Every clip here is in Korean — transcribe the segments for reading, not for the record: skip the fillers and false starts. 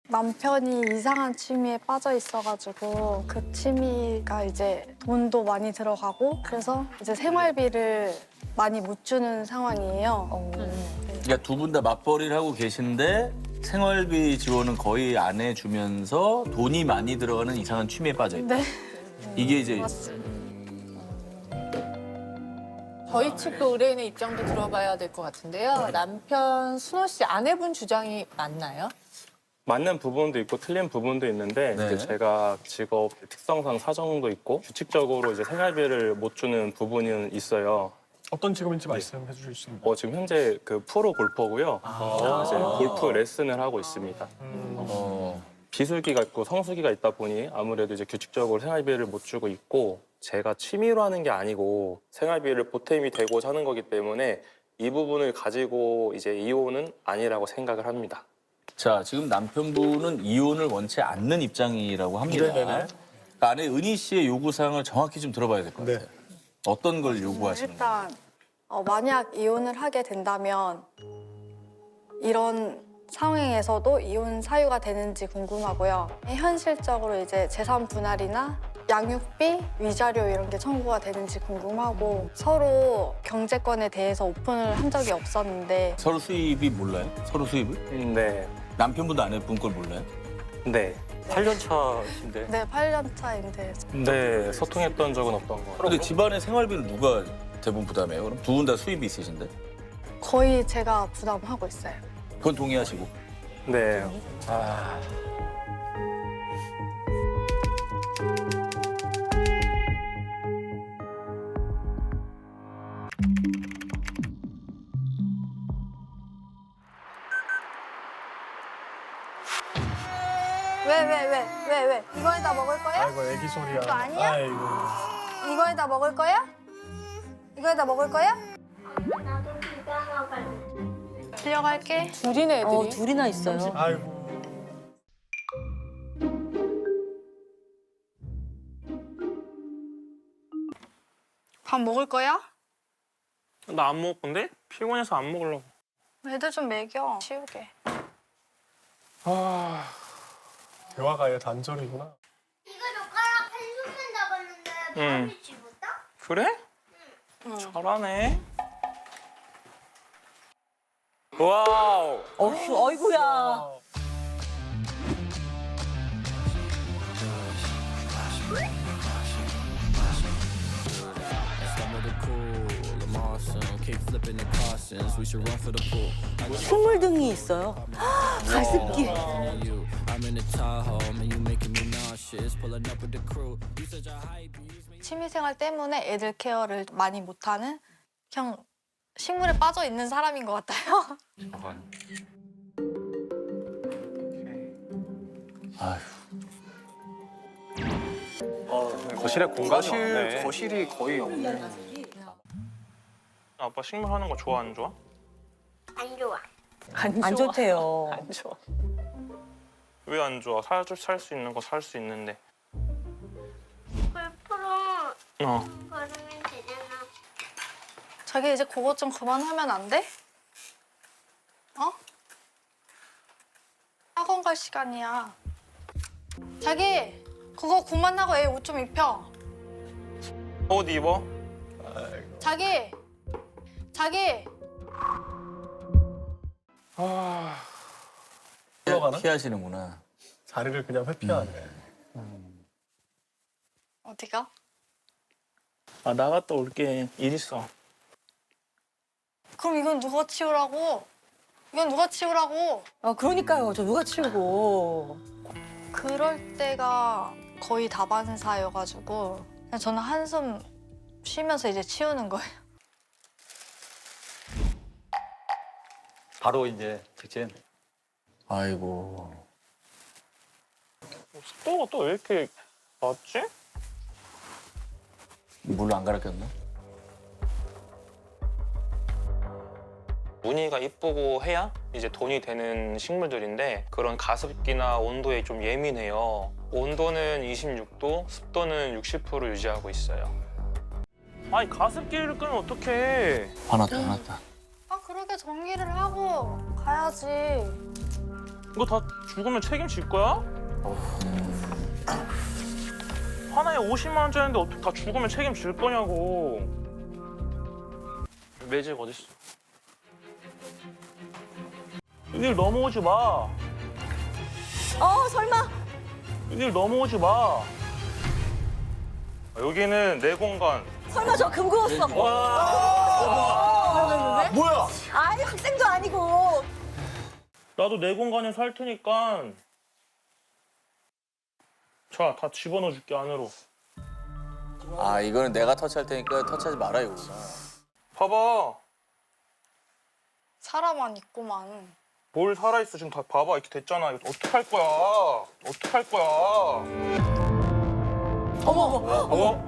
남편이 이상한 취미에 빠져 있어가지고 그 취미가 이제 돈도 많이 들어가고 그래서 이제 생활비를 많이 못 주는 상황이에요. 그러니까 두 분 다 맞벌이를 하고 계신데 생활비 지원은 거의 안 해주면서 돈이 많이 들어가는 이상한 취미에 빠져 있다. 네. 이게 이제 맞습니다. 저희 측도 의뢰인의 입장도 들어봐야 될 것 같은데요. 남편 순호 씨 아내분 주장이 맞나요? 맞는 부분도 있고 틀린 부분도 있는데 네. 이제 제가 직업 특성상 사정도 있고 규칙적으로 이제 생활비를 못 주는 부분은 있어요. 어떤 직업인지 말씀해 주실 수 있나요? 지금 현재 그 프로 골퍼고요. 이제 골프 레슨을 하고 있습니다. 어, 비수기가 있고 성수기가 있다 보니 아무래도 이제 규칙적으로 생활비를 못 주고 있고 제가 취미로 하는 게 아니고 생활비를 보탬이 되고자 하는 거기 때문에 이 부분을 가지고 이제 이혼은 아니라고 생각을 합니다. 자 지금 남편분은 이혼을 원치 않는 입장이라고 합니다. 네네네. 그러니까 아내 은희 씨의 요구사항을 정확히 좀 들어봐야 될 것 네. 같아요. 어떤 걸 요구하시는 거예요? 일단 만약 이혼을 하게 된다면 이런 상황에서도 이혼 사유가 되는지 궁금하고요. 현실적으로 이제 재산 분할이나 양육비, 위자료 이런 게 청구가 되는지 궁금하고 서로 경제권에 대해서 오픈을 한 적이 없었는데 서로 수입이 몰라요? 서로 수입을? 네. 남편분도 아내분 걸 몰라요? 네. 8년 차신데. 네, 8년 차인데 네, 소통했던 적은 없던 것 같아요. 근데 집안의 생활비를 누가 대부분 부담해요? 그럼 두 분 다 수입이 있으신데? 거의 제가 부담하고 있어요. 그건 동의하시고. 네. 왜? 이거에다 먹을 거야? 아이고 애기 소리야. 이거 아니야? 아이고. 이거에다 먹을 거야? 이거에다 먹을 거야? 나도 그거 먹을래. 빌려갈게. 둘이네 애들이. 둘이나 있어요. 아이고. 밥 먹을 거야? 나 안 먹을 건데? 피곤해서 안 먹으려고. 애들 좀 먹여. 치우게. 대화가 단절이구나. 이거 젓가락 한숨만 잡았는데 밥이 집었다? 그래? 잘하네. 와우. 어휴, 어이구야. 식물등이 있어요. 가습기. 취미생활 때문에 애들 케어를 많이 못하는 그냥 식물에 빠져 있는 사람인 것 같아요. 아휴. 거실에 공간이 없네. 거실이 거의 없네. 아빠 식물 하는 거 좋아 안 좋아? 안 좋아. 안 좋대요. 안 좋아. 왜 안 좋아? 살 수 있는 거 살 수 있는데. 골프로 걸으면 되잖아. 자기 이제 그거 좀 그만하면 안 돼? 어? 학원 갈 시간이야. 자기 그거 그만하고 애 옷 좀 입혀. 옷 입어? 자기 들어가나? 피하시는구나. 자리를 그냥 회피하네. 어디가? 아 나갔다 올게. 일 있어. 그럼 이건 누가 치우라고? 이건 누가 치우라고? 그러니까요. 저 누가 치우고. 그럴 때가 거의 다반사여가지고 그냥 저는 한숨 쉬면서 이제 치우는 거예요. 바로 이제 직진. 아이고. 습도가 또 왜 이렇게 낮지? 물 안 갈았겠나? 무늬가 이쁘고 해야 이제 돈이 되는 식물들인데 그런 가습기나 온도에 좀 예민해요. 온도는 26도, 습도는 60% 유지하고 있어요. 아니 가습기를 끄면 어떡해? 화났다. 아 그러게 정리를 하고 가야지. 이거 다 죽으면 책임질 거야? 하나에 50만 원짜리인데 어떻게 다 죽으면 책임질 거냐고. 매직 어딨어? 여길 넘어오지 마. 설마. 여길 넘어오지 마. 여기는 내 공간. 설마 저 금고였어. 뭐야? 아이, 학생도 아니고. 나도 내 공간에 살 테니까. 자, 다 집어넣어 줄게 안으로. 아 이거는 내가 터치할 테니까 터치하지 마라 이거구나. 봐봐. 사람만 있구만. 뭘 살아있어 지금 다 봐봐 이렇게 됐잖아. 이거 어떡할 거야? 어떡할 거야? 어머.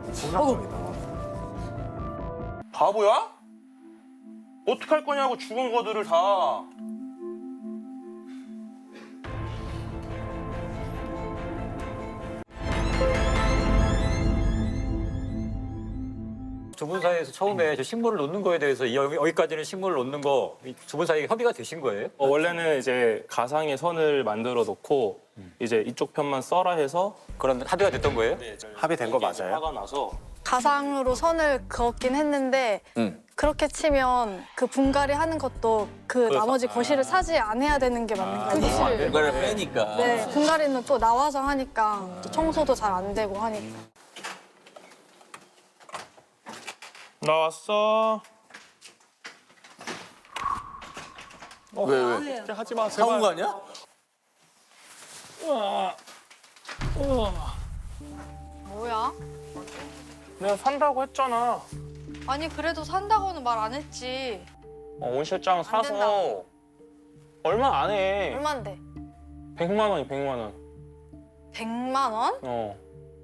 공략적이다. 바보야? 어떡할 거냐고 죽은 거들을 다. 두 분 사이에서 처음에 저 식물을 놓는 거에 대해서 여기까지는 식물을 놓는 거 두 분 사이에 협의가 되신 거예요? 원래는 이제 가상의 선을 만들어 놓고 이제 이쪽 편만 써라 해서 그런 합의가 됐던 거예요? 합의된 거 맞아요? 화가 나서 가상으로 선을 그었긴 했는데 응. 그렇게 치면 그 분갈이 하는 것도 그 나머지 거실을 차지 안 해야 되는 게 맞는 거예요. 뭔가를 빼니까. 네, 분갈이는 또 나와서 하니까 또 청소도 잘 안 되고 하니까. 나왔어. 왜? 하지 마, 사온 거 제발. 아니야? 뭐야? 내가 산다고 했잖아. 아니 그래도 산다고는 말 안 했지. 온 실장 된다. 사서 얼마 안 해. 얼만데? 100만 원이 100만 원. 100만 원? 어.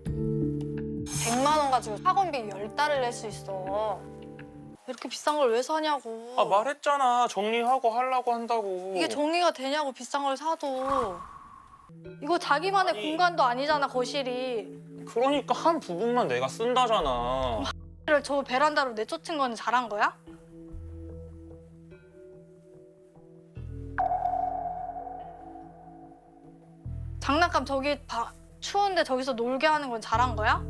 100만 원 가지고 학원비 10달을 낼 수 있어. 이렇게 비싼 걸 왜 사냐고. 아 말했잖아. 정리하고 하려고 한다고. 이게 정리가 되냐고 비싼 걸 사도. 이거 자기만의 공간도 아니잖아 거실이. 그러니까 한 부분만 내가 쓴다잖아. 를 저 베란다로 내쫓은 거는 잘한 거야? 장난감 저기 추운데 저기서 놀게 하는 건 잘한 거야?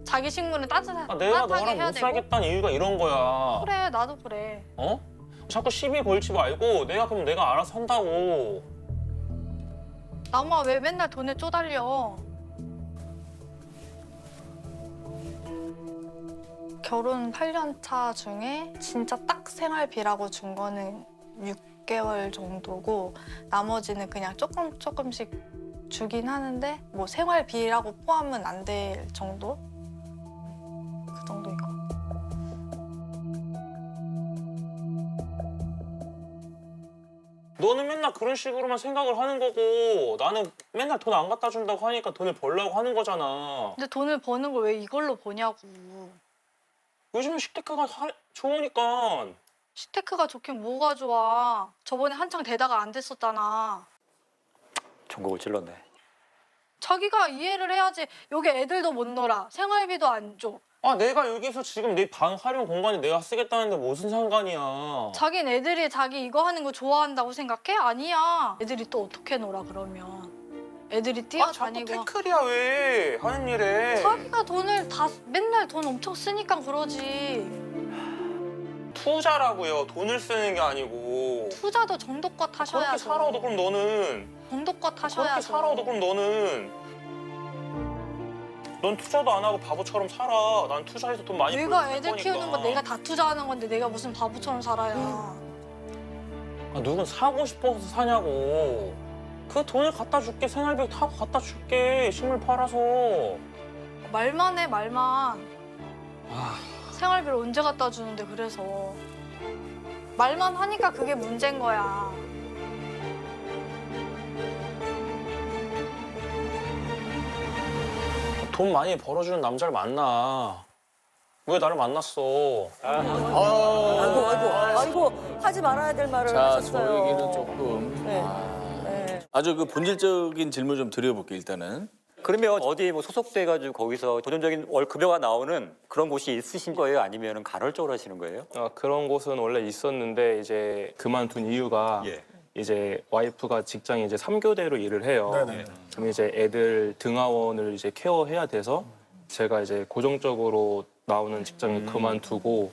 자기 식물은 아, 내가 따뜻하게 너랑 해야 못 되고? 살겠다는 이유가 이런 거야. 그래 나도 그래. 어? 자꾸 시비 걸지 말고 그럼 내가 알아서 한다고. 나무야 왜 맨날 돈에 쪼달려? 결혼 8년 차 중에 진짜 딱 생활비라고 준 거는 6개월 정도고 나머지는 그냥 조금씩 주긴 하는데 뭐 생활비라고 포함은 안 될 정도? 그 정도인 것 같아요. 너는 맨날 그런 식으로만 생각을 하는 거고 나는 맨날 돈 안 갖다 준다고 하니까 돈을 벌려고 하는 거잖아. 근데 돈을 버는 걸 왜 이걸로 버냐고. 요즘은 식테크가 좋으니까. 시테크가 좋긴 뭐가 좋아. 저번에 한창 되다가 안 됐었잖아. 전곡을 찔렀네. 자기가 이해를 해야지. 여기 애들도 못 놀아. 생활비도 안 줘. 아 내가 여기서 지금 내 방 활용 공간이 내가 쓰겠다는데 무슨 상관이야. 자긴 애들이 자기 이거 하는 거 좋아한다고 생각해? 아니야. 애들이 또 어떻게 놀아 그러면. 애들이 아 자꾸 뛰어다니고. 태클이야 왜 하는 일에. 자기가 돈을 다 맨날 돈 엄청 쓰니까 그러지. 투자라고요. 돈을 쓰는 게 아니고. 투자도 정도껏 그렇게 하셔야죠. 살아도 그럼 너는. 정도껏 그렇게 하셔야죠. 살아도 그럼 너는. 넌 투자도 안 하고 바보처럼 살아. 난 투자해서 돈 많이 내가 벌 애들 키우는 건 내가 다 투자하는 건데 내가 무슨 바보처럼 살아야. 아, 누군 사고 싶어서 사냐고. 그 돈을 갖다 줄게. 생활비 타고 갖다 줄게. 식물 팔아서. 말만 해 말만. 아. 생활비를 언제 갖다 주는데 그래서. 말만 하니까 그게 문제인 거야. 돈 많이 벌어주는 남자를 만나. 왜 나를 만났어? 아이고, 하지 말아야 될 말을 자, 하셨어요. 저 얘기는 조금 네. 아, 아주 그 본질적인 질문 좀 드려볼게요 일단은. 그러면 어디 뭐 소속돼가지고 거기서 도전적인 월 급여가 나오는 그런 곳이 있으신 거예요? 아니면 간헐적으로 하시는 거예요? 그런 곳은 원래 있었는데 이제 그만둔 이유가 예. 이제 와이프가 직장이 이제 3교대로 일을 해요. 네네. 그럼 이제 애들 등하원을 이제 케어해야 돼서 제가 이제 고정적으로 나오는 직장을 그만두고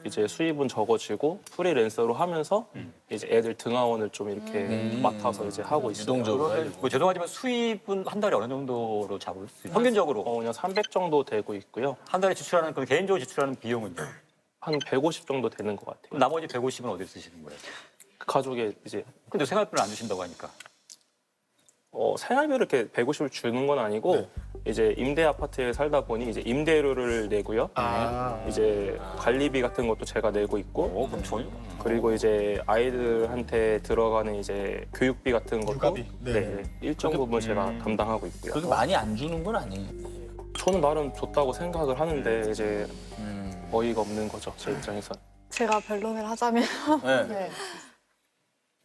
이제 수입은 적어지고 프리랜서로 하면서 이제 애들 등하원을 좀 이렇게 맡아서 이제 하고 있어요. 유동적으로. 그러면 뭐 죄송하지만 수입은 한 달에 어느 정도로 잡을 수 있어요? 평균적으로 그냥 300 정도 되고 있고요. 한 달에 지출하는 그 개인적으로 지출하는 비용은요? 한 150 정도 되는 것 같아요. 그럼 나머지 150은 어디서 쓰시는 거예요? 가족에 이제 근데 생활비를 안 주신다고 하니까. 생활비를 이렇게 150을 주는 건 아니고 이제 임대 아파트에 살다 보니 이제 임대료를 내고요. 이제 관리비 같은 것도 제가 내고 있고 그럼 전혀. 그리고 이제 아이들한테 들어가는 이제 교육비 같은 것도 육아비? 네. 일정 부분 제가 담당하고 있고요. 그렇게 많이 안 주는 건 아니에요. 저는 나름 좋다고 생각을 하는데 이제 어이가 없는 거죠, 제 입장에서. 제가 변론을 하자면 네. 네.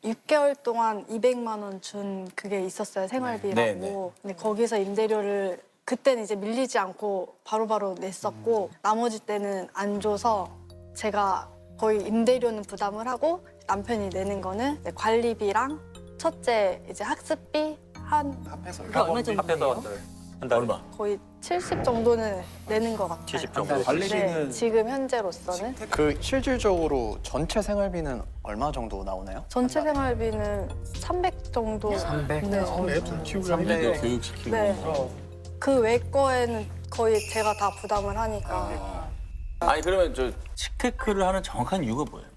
6개월 동안 200만 원 준 그게 있었어요, 생활비라고. 네, 네. 근데 거기서 임대료를 그때는 이제 밀리지 않고 바로바로 냈었고 나머지 때는 안 줘서 제가 거의 임대료는 부담을 하고 남편이 내는 거는 이제 관리비랑 첫째 이제 학습비 한 그게 얼마 정도 앞에서 돼요? 한 달에 얼마? 거의 70 정도는 내는 것 같아요. 70 정도. 네, 지금 현재로서는 그 실질적으로 전체 생활비는 얼마 정도 나오나요? 전체 생활비는 300 정도. 300? 네. 애둘 키우려면 애들 교육시키고. 네. 그 외 거에는 거의 제가 다 부담을 하니까. 아니 그러면 저 식테크를 하는 정확한 이유가 뭐예요?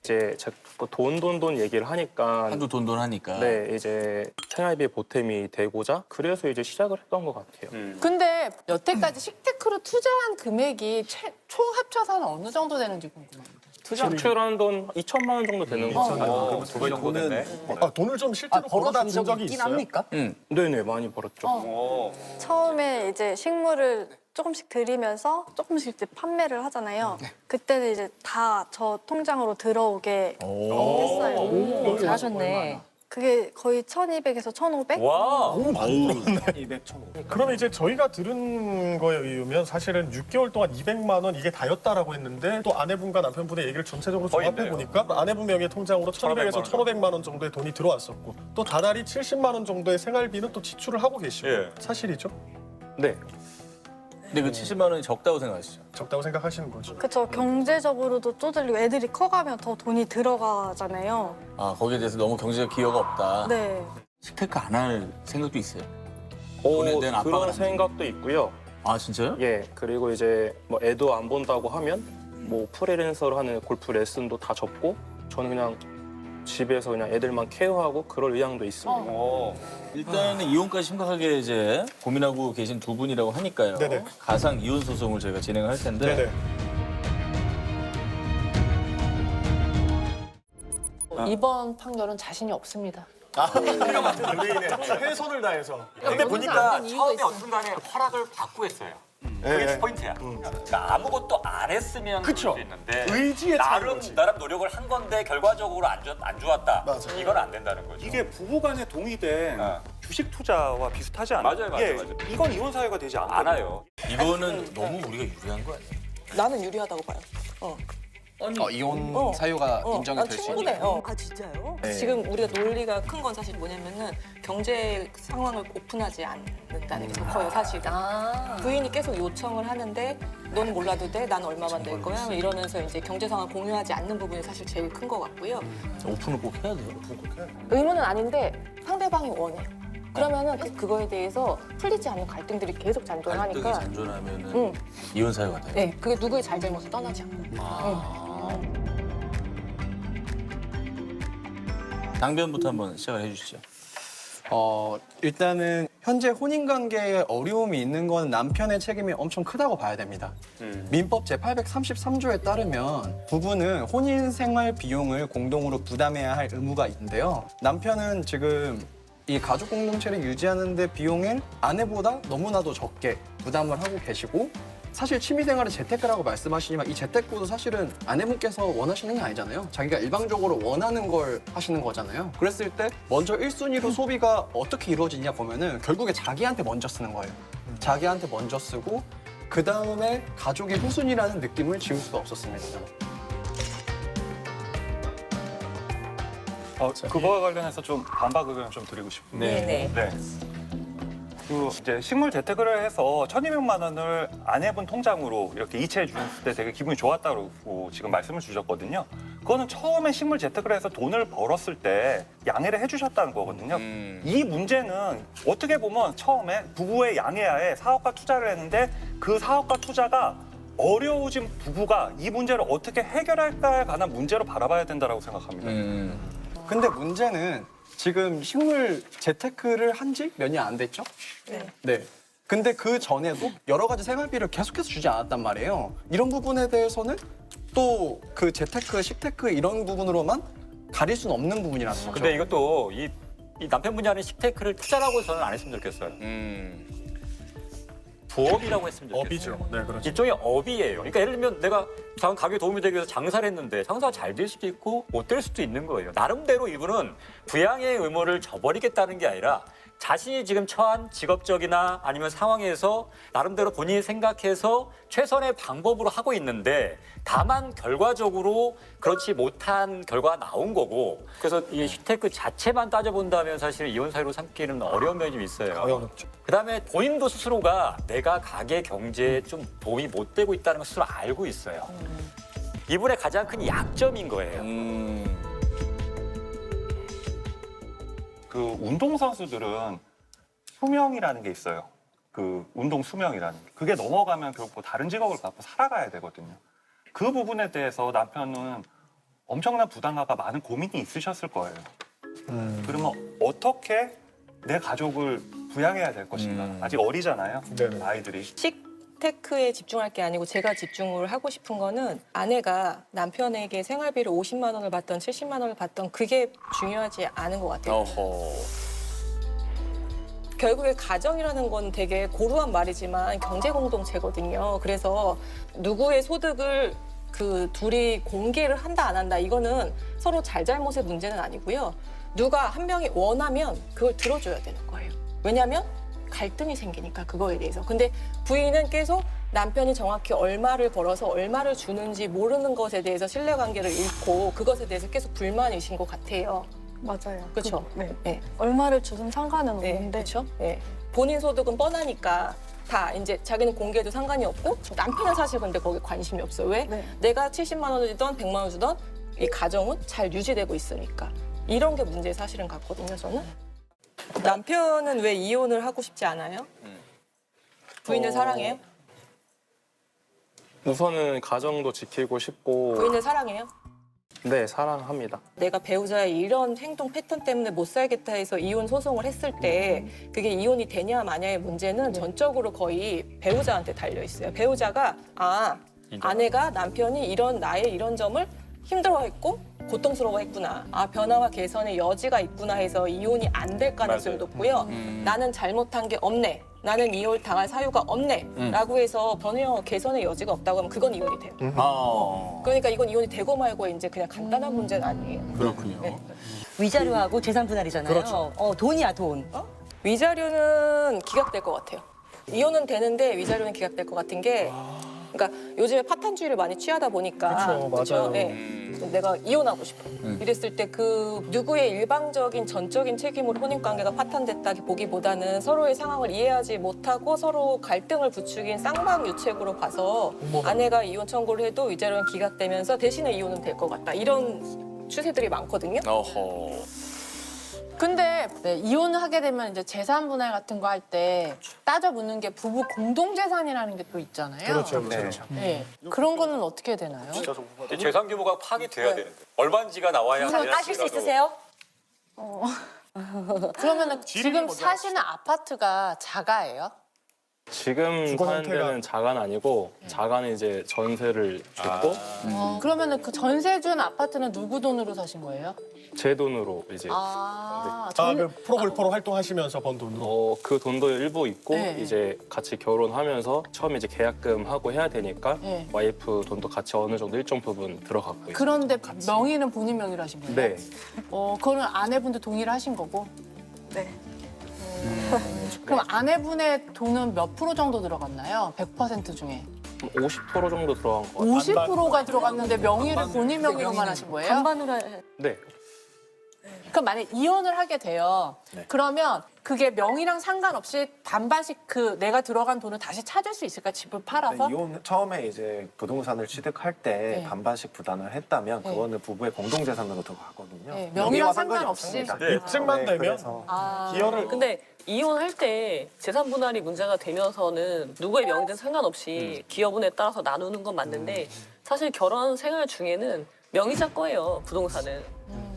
이제 제가 돈 얘기를 하니까 한두 돈돈 하니까. 네, 이제 생활비 보탬이 되고자 그래서 이제 시작을 했던 것 같아요. 근데 여태까지 식테크로 투자한 금액이 총 합쳐서는 어느 정도 되는지 궁금합니다. 투자한 돈 2천만 원 정도 되는 것 같아요. 두배 정도 됐네. 돈을 좀 실제로 벌어다 준 적이 있어요? 네네, 많이 벌었죠. 처음에 이제 식물을 조금씩 들이면서 조금씩 이제 판매를 하잖아요. 그때는 이제 다 저 통장으로 들어오게 했어요. 잘하셨네. 그게 거의 1,200에서 1,500? 와. 그러면 이제 저희가 들은 거에 의하면 사실은 6개월 동안 200만 원 이게 다였다라고 했는데 또 아내분과 남편분의 얘기를 전체적으로 종합해 보니까 아내분 명의 통장으로 1,200에서 1,500만 원 정도의 돈이 들어왔었고 또 다달이 70만 원 정도의 생활비는 또 지출을 하고 계시고 예. 사실이죠? 네. 근데 그 70만 원이 적다고 생각하시죠? 적다고 생각하시는 거죠? 그쵸. 경제적으로도 쪼들리고 애들이 커가면 더 돈이 들어가잖아요. 아 거기에 대해서 너무 경제적 기여가 없다. 네. 식테크 안 할 생각도 있어요? 돈에 대한 압박은 그런 안 생각도 있고요. 아 진짜요? 예, 그리고 이제 뭐 애도 안 본다고 하면 뭐 프리랜서로 하는 골프 레슨도 다 접고 저는 그냥 집에서 그냥 애들만 케어하고 그럴 의향도 있습니다. 일단은 이혼까지 심각하게 이제 고민하고 계신 두 분이라고 하니까요. 네네. 가상 이혼 소송을 저희가 진행을 할 텐데 네네. 이번 판결은 자신이 없습니다. 우리가 맡은 의뢰인의 최선을 다해서 근데 보니까 이유가 처음에 있어요. 어떤 간에 허락을 받고 했어요. 그게 포인트야. 그러니까 아무것도 안 했으면 그럴 수 있는데 의지의 나름 차이지. 노력을 한 건데 결과적으로 안 좋았다. 맞아. 이건 안 된다는 거죠. 이게 부부간에 동의된 어. 주식 투자와 비슷하지 않아요? 맞아요. 이건 이혼 사유가 되지 않아요. 않아요. 이거는 너무 우리가 유리한 거 아니에요? 나는 유리하다고 봐요. 이혼 사유가 인정이 난 될 수 충분해. 있는. 아 진짜요? 네. 지금 우리가 논리가 큰 건 사실 뭐냐면은 경제 상황을 오픈하지 않는다는 게 커요, 사실. 부인이 계속 요청을 하는데 너는 몰라도 돼? 난 얼마만 낼 거야? 이러면서 이제 경제 상황 공유하지 않는 부분이 사실 제일 큰 것 같고요. 오픈을 꼭 해야 돼요. 의무는 아닌데 상대방이 원해. 그러면은 그거에 대해서 풀리지 않는 갈등들이 계속 갈등이 잔존하니까 잔존하면은 응. 이혼 사유가 돼요. 네, 그게 누구의 잘잘못을 떠나지 않고. 당변부터 한번 시작을 해주시죠. 일단은 현재 혼인 관계에 어려움이 있는 건 남편의 책임이 엄청 크다고 봐야 됩니다. 민법 제833조에 따르면 부부는 혼인 생활 비용을 공동으로 부담해야 할 의무가 있는데요. 남편은 지금 이 가족 공동체를 유지하는 데 비용을 아내보다 너무나도 적게 부담을 하고 계시고 사실 취미생활을 재테크라고 말씀하시지만 이 재테크도 사실은 아내분께서 원하시는 게 아니잖아요. 자기가 일방적으로 원하는 걸 하시는 거잖아요. 그랬을 때 먼저 1순위로 소비가 어떻게 이루어지냐 보면은 결국에 자기한테 먼저 쓰는 거예요. 자기한테 먼저 쓰고 그 다음에 가족의 후순위라는 느낌을 지울 수가 없었습니다. 그거와 관련해서 좀 반박 의견을 좀 드리고 싶은데. 네. 네. 그 이제 식물 재테크를 해서 1,200만 원을 아내분 통장으로 이렇게 이체해 주셨을 때 되게 기분이 좋았다고 지금 말씀을 주셨거든요. 그거는 처음에 식물 재테크를 해서 돈을 벌었을 때 양해를 해주셨다는 거거든요. 이 문제는 어떻게 보면 처음에 부부의 양해하에 사업가 투자를 했는데 그 사업가 투자가 어려워진 부부가 이 문제를 어떻게 해결할까에 관한 문제로 바라봐야 된다고 생각합니다. 근데 문제는 지금 식물 재테크를 한 지 몇 년 안 됐죠? 네. 근데 그 전에도 여러 가지 생활비를 계속해서 주지 않았단 말이에요. 이런 부분에 대해서는 또 그 재테크, 식테크 이런 부분으로만 가릴 수는 없는 부분이라는 거죠. 근데 이것도 이 남편분이 하는 식테크를 투자라고 저는 안 했으면 좋겠어요. 부업이라고 했으면 좋겠어요. 업이죠. 네, 그렇죠. 일종의 업이에요. 그러니까 예를 들면 내가 다음 가게에 도움이 되기 위해서 장사를 했는데 장사가 잘 될 수도 있고 못 될 수도 있는 거예요. 나름대로 이분은 부양의 의무를 저버리겠다는 게 아니라 자신이 지금 처한 직업적이나 아니면 상황에서 나름대로 본인이 생각해서 최선의 방법으로 하고 있는데 다만 결과적으로 그렇지 못한 결과가 나온 거고 그래서 이 식테크 자체만 따져본다면 사실 이혼 사유로 삼기는 어려운 면이 좀 있어요. 어렵죠. 그다음에 본인도 스스로가 내가 가게 경제에 좀 도움이 못 되고 있다는 걸 스스로 알고 있어요. 이분의 가장 큰 약점인 거예요. 그 운동 선수들은 수명이라는 게 있어요. 그 운동 수명이라는 게. 그게 넘어가면 결국 다른 직업을 갖고 살아가야 되거든요. 그 부분에 대해서 남편은 엄청난 부담감과 많은 고민이 있으셨을 거예요. 그러면 어떻게 내 가족을 부양해야 될 것인가? 아직 어리잖아요. 네네. 아이들이. 식테크에 집중할 게 아니고 제가 집중을 하고 싶은 거는 아내가 남편에게 생활비를 50만 원을 받던 70만 원을 받던 그게 중요하지 않은 것 같아요. 결국에 가정이라는 건 되게 고루한 말이지만 경제 공동체거든요. 그래서 누구의 소득을 그 둘이 공개를 한다 안 한다 이거는 서로 잘잘못의 문제는 아니고요. 누가 한 명이 원하면 그걸 들어줘야 되는 거예요. 왜냐하면 갈등이 생기니까 그거에 대해서. 근데 부인은 계속 남편이 정확히 얼마를 벌어서 얼마를 주는지 모르는 것에 대해서 신뢰관계를 잃고 그것에 대해서 계속 불만이신 것 같아요. 맞아요. 그렇죠? 네. 네. 얼마를 주든 상관은 네, 없는데 그렇죠? 네. 본인 소득은 뻔하니까 다 이제 자기는 공개해도 상관이 없고 남편은 사실 근데 거기에 관심이 없어요. 왜? 네. 내가 70만 원을 주던 100만 원 주던 이 가정은 잘 유지되고 있으니까. 이런 게 문제 사실은 같거든요, 저는. 남편은 왜 이혼을 하고 싶지 않아요? 부인을 사랑해요? 우선은 가정도 지키고 싶고 부인을 사랑해요? 네, 사랑합니다. 내가 배우자의 이런 행동 패턴 때문에 못 살겠다 해서 이혼 소송을 했을 때 그게 이혼이 되냐 마냐의 문제는 전적으로 거의 배우자한테 달려 있어요. 배우자가 아내가 남편이 이런 나의 이런 점을 힘들어했고 고통스러워했구나. 변화와 개선의 여지가 있구나 해서 이혼이 안 될 가능성이 높고요. 나는 잘못한 게 없네. 나는 이혼 당할 사유가 없네. 라고 해서 변화 개선의 여지가 없다고 하면 그건 이혼이 돼요. 그러니까 이건 이혼이 되고 말고 이제 그냥 간단한 문제는 아니에요. 그렇군요. 네. 위자료하고 재산 분할이잖아요. 그렇죠. 돈이야 돈. 위자료는 기각될 것 같아요. 이혼은 되는데 위자료는 기각될 것 같은 게 그러니까 요즘에 파탄주의를 많이 취하다 보니까 그렇죠, 맞아요. 네. 내가 이혼하고 싶어. 이랬을 때 그 누구의 일방적인 전적인 책임으로 혼인관계가 파탄됐다 보기보다는 서로의 상황을 이해하지 못하고 서로 갈등을 부추긴 쌍방유책으로 봐서 아내가 이혼 청구를 해도 위자료는 기각되면서 대신에 이혼은 될 것 같다. 이런 추세들이 많거든요. 근데 이혼을 하게 되면 이제 재산 분할 같은 거 할 때 따져 묻는 게 부부 공동 재산이라는 게 또 있잖아요. 그렇죠. 네. 그런 거는 어떻게 되나요? 재산 규모가 파악이 돼야 되는데 얼마인지가 나와야 우선 따실 수 있으세요? 그러면은 지금 사시는 아파트가 자가예요? 지금 주거 사는 형태가- 데는 자가는 아니고 자가는 이제 전세를 줬고 그러면은 그 전세 준 아파트는 누구 돈으로 사신 거예요? 제 돈으로 이제 그 프로골퍼로 활동하시면서 번 돈으로. 그 돈도 일부 있고 네. 이제 같이 결혼하면서 처음에 이제 계약금 하고 해야 되니까 네. 와이프 돈도 같이 어느 정도 일정 부분 들어갔고 있어요. 그런데 명의는 본인 명의로 하신 거예요? 네. 그거는 아내분도 동의를 하신 거고? 네. 그럼 아내분의 돈은 몇 프로 정도 들어갔나요? 100% 중에. 50% 정도 들어간 것 같아요. 50%가 들어갔는데 명의를 본인 명의로만 하신 거예요? 반반으로 네. 그럼 만약 이혼을 하게 돼요. 그러면 그게 명의랑 상관없이 반반씩 그 내가 들어간 돈을 다시 찾을 수 있을까? 집을 팔아서? 이혼 처음에 이제 부동산을 취득할 때 네. 반반씩 부담을 했다면 네. 그거는 부부의 공동 재산으로 들어가거든요. 네, 명의랑 상관없이. 입증만 되면 그래서 기여를 근데 이혼할 때 재산 분할이 문제가 되면서는 누구의 명의든 상관없이 기여분에 따라서 나누는 건 맞는데 사실 결혼 생활 중에는 명의자 거예요, 부동산은.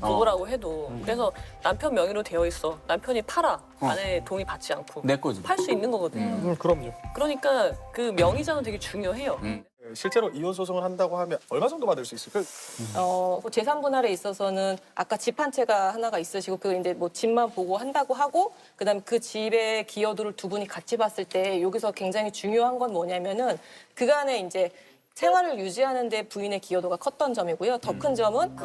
부부라고 해도. 그래서 남편 명의로 되어 있어. 남편이 팔아. 아내 동의 받지 않고. 내 거지. 팔 수 있는 거거든요. 그럼요. 그러니까 그 명의자는 되게 중요해요. 실제로 이혼 소송을 한다고 하면 얼마 정도 받을 수 있을까요? 그 재산 분할에 있어서는 아까 집 한 채가 하나가 있으시고 그 이제 뭐 집만 보고 한다고 하고 그다음에 그 집의 기여도를 두 분이 같이 봤을 때 여기서 굉장히 중요한 건 뭐냐면은 그간에 이제 생활을 유지하는 데 부인의 기여도가 컸던 점이고요. 더 큰 점은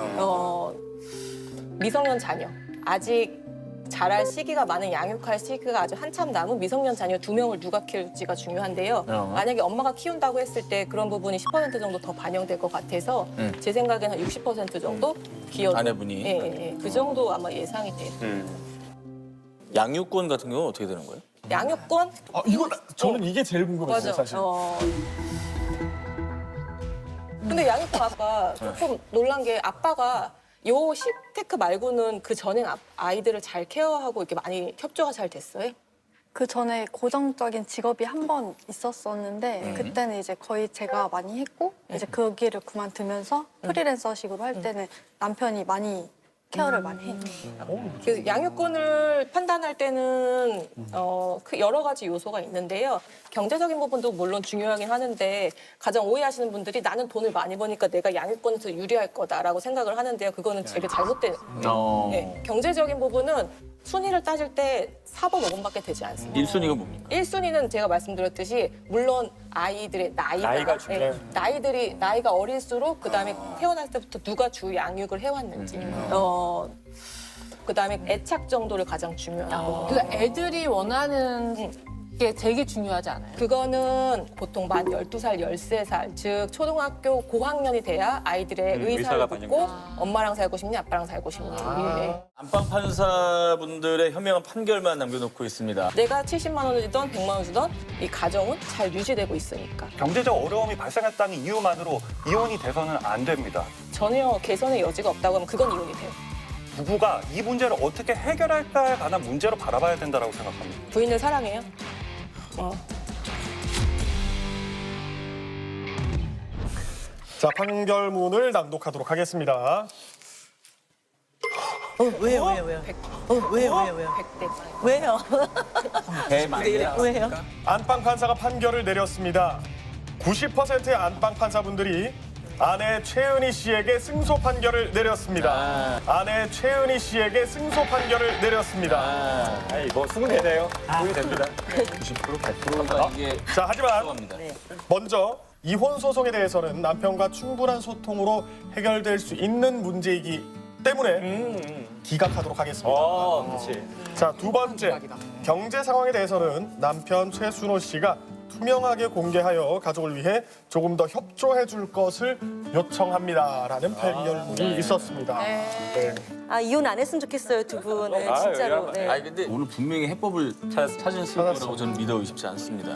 미성년 자녀. 아직 자랄 시기가 많은 양육할 시기가 아주 한참 남은 미성년 자녀 2명을 누가 키울지가 중요한데요. 만약에 엄마가 키운다고 했을 때 그런 부분이 10% 정도 더 반영될 것 같아서 제 생각에는 한 60% 정도 기여도. 아내분이. 예. 그 정도 아마 예상이 돼요. 양육권 같은 경우는 어떻게 되는 거예요? 양육권? 이건 저는 이게 제일 궁금했어요, 맞아. 사실. 근데 양육권 아까 조금 놀란 게 아빠가 요 시테크 말고는 그 전엔 아이들을 잘 케어하고 이렇게 많이 협조가 잘 됐어요? 그 전에 고정적인 직업이 한 번 있었었는데 그때는 이제 거의 제가 많이 했고 이제 그 길을 그만두면서 프리랜서식으로 할 때는 남편이 많이 케어를 많이 해요. 그 양육권을 판단할 때는 그 여러 가지 요소가 있는데요. 경제적인 부분도 물론 중요하긴 하는데 가장 오해하시는 분들이 나는 돈을 많이 버니까 내가 양육권에서 유리할 거다라고 생각을 하는데요. 그거는 되게 잘못된. 네, 경제적인 부분은 순위를 따질 때 4번, 5번밖에 되지 않습니다. 1순위가 뭡니까? 1순위는 제가 말씀드렸듯이 물론 아이들의 나이가 중요해요. 나이가 어릴수록 그다음에 태어날 때부터 누가 주 양육을 해왔는지 그다음에 애착 정도를 가장 중요하고 그러니까 애들이 원하는 게 되게 중요하지 않아요? 그거는 보통 만 12살, 13살 즉 초등학교 고학년이 돼야 아이들의 의사를 의사가 묻고 엄마랑 살고 싶니 아빠랑 살고 싶니 예. 안방 판사분들의 현명한 판결만 남겨놓고 있습니다. 내가 70만 원을 주던 100만 원 주던 이 가정은 잘 유지되고 있으니까 경제적 어려움이 발생했다는 이유만으로 이혼이 돼서는 안 됩니다. 전혀 개선의 여지가 없다고 하면 그건 이혼이 돼요. 부부가 이 문제를 어떻게 해결할까에 관한 문제로 바라봐야 된다고 생각합니다. 부인을 사랑해요? 자, 판결문을 낭독하도록 하겠습니다. 왜요? 왜요? 배 많이 왜요? 안방 판사가 판결을 내렸습니다. 90%의 안방 판사분들이 아내 최은희 씨에게 승소 판결을 내렸습니다. 아내 최은희 씨에게 승소 판결을 내렸습니다. 뭐 수긍 되네요. 수긍이 됩니다. 90% 100%가 이게 자, 하지만 들어갑니다. 먼저 이혼 소송에 대해서는 남편과 충분한 소통으로 해결될 수 있는 문제이기 때문에 기각하도록 하겠습니다. 그렇지. 자, 두 번째, 경제 상황에 대해서는 남편 최순호 씨가 투명하게 공개하여 가족을 위해 조금 더 협조해 줄 것을 요청합니다라는 판결문이 있었습니다. 네. 이혼 안 했으면 좋겠어요, 두 분. 네, 진짜로. 네. 아니 근데 오늘 분명히 해법을 찾으실 거라고 저는 믿어 의심치 않습니다.